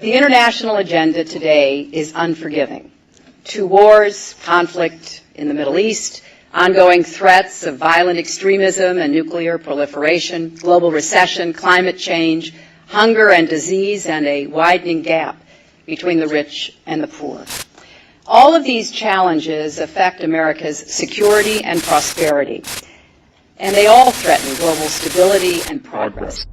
The international agenda today is unforgiving. 2 wars, conflict in the Middle East, ongoing threats of violent extremism and nuclear proliferation, global recession, climate change, hunger and disease, and a widening gap between the rich and the poor. All of these challenges affect America's security and prosperity, and they all threaten global stability and progress.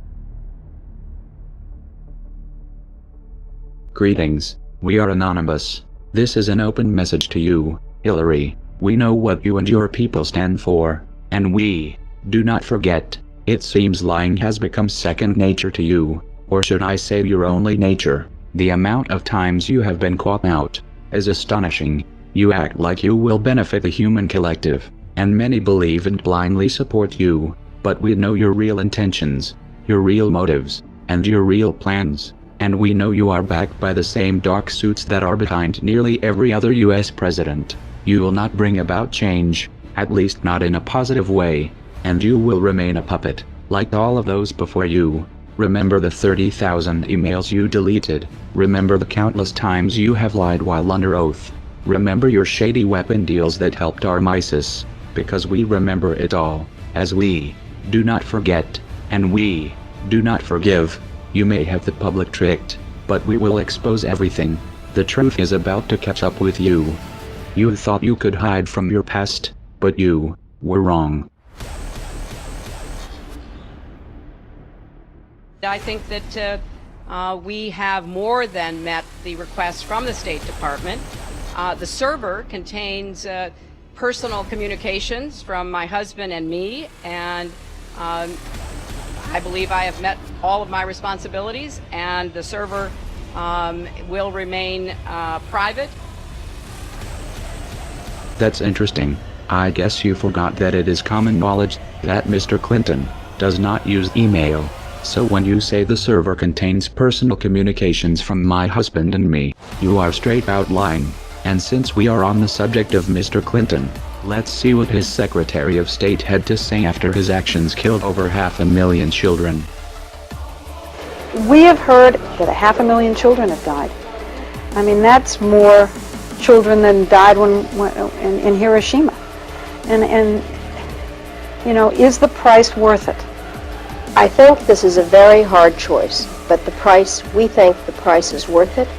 Greetings, we are Anonymous. This is an open message to you, Hillary. We know what you and your people stand for, and we do not forget. It seems lying has become second nature to you, or should I say your only nature. The amount of times you have been caught out is astonishing. You act like you will benefit the human collective, and many believe and blindly support you, but we know your real intentions, your real motives, and your real plans. And we know you are backed by the same dark suits that are behind nearly every other U.S. president. You will not bring about change, at least not in a positive way, and you will remain a puppet, like all of those before you. Remember the 30,000 emails you deleted. Remember the countless times you have lied while under oath. Remember your shady weapon deals that helped arm ISIS, because we remember it all, as we do not forget, and we do not forgive. You may have the public tricked, but we will expose everything. The truth is about to catch up with you. You thought you could hide from your past, but you were wrong. I think that we have more than met the request from the State Department. The server contains personal communications from my husband and me, and I believe I have met all of my responsibilities, and the server will remain private. That's interesting. I guess you forgot that it is common knowledge that Mr. Clinton does not use email. So when you say the server contains personal communications from my husband and me, you are straight out lying. And since we are on the subject of Mr. Clinton, let's see what his Secretary of State had to say after his actions killed over 500,000 children. We have heard that 500,000 children have died. I mean, that's more children than died in Hiroshima. And you know, is the price worth it? I think this is a very hard choice, but we think the price is worth it.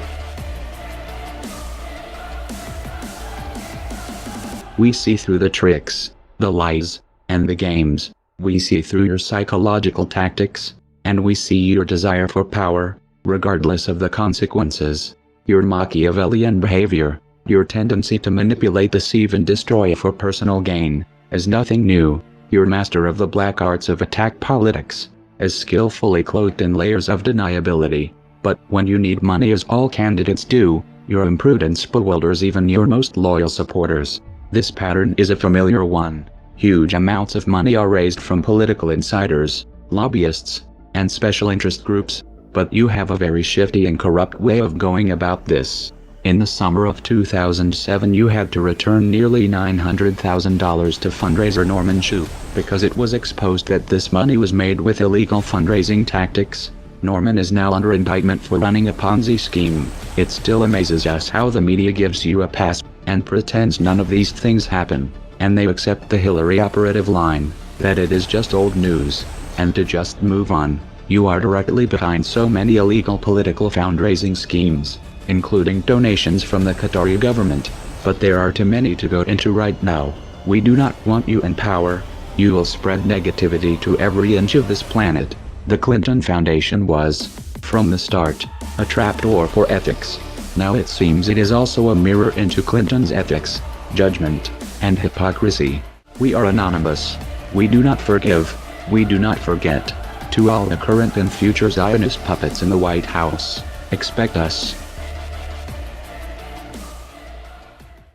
We see through the tricks, the lies, and the games. We see through your psychological tactics, and we see your desire for power, regardless of the consequences. Your Machiavellian behavior, your tendency to manipulate, deceive, and destroy for personal gain, is nothing new. You're master of the black arts of attack politics, as skillfully cloaked in layers of deniability. But when you need money, as all candidates do, your imprudence bewilders even your most loyal supporters. This pattern is a familiar one. Huge amounts of money are raised from political insiders, lobbyists, and special interest groups, but you have a very shifty and corrupt way of going about this. In the summer of 2007 you had to return nearly $900,000 to fundraiser Norman Chu, because it was exposed that this money was made with illegal fundraising tactics. Norman is now under indictment for running a Ponzi scheme. It still amazes us how the media gives you a pass, and pretends none of these things happen, and they accept the Hillary operative line, that it is just old news, and to just move on. You are directly behind so many illegal political fundraising schemes, including donations from the Qatari government, but there are too many to go into right now. We do not want you in power. You will spread negativity to every inch of this planet. The Clinton Foundation was, from the start, a trapdoor for ethics. Now it seems it is also a mirror into Clinton's ethics, judgment, and hypocrisy. We are Anonymous. We do not forgive. We do not forget. To all the current and future Zionist puppets in the White House, expect us.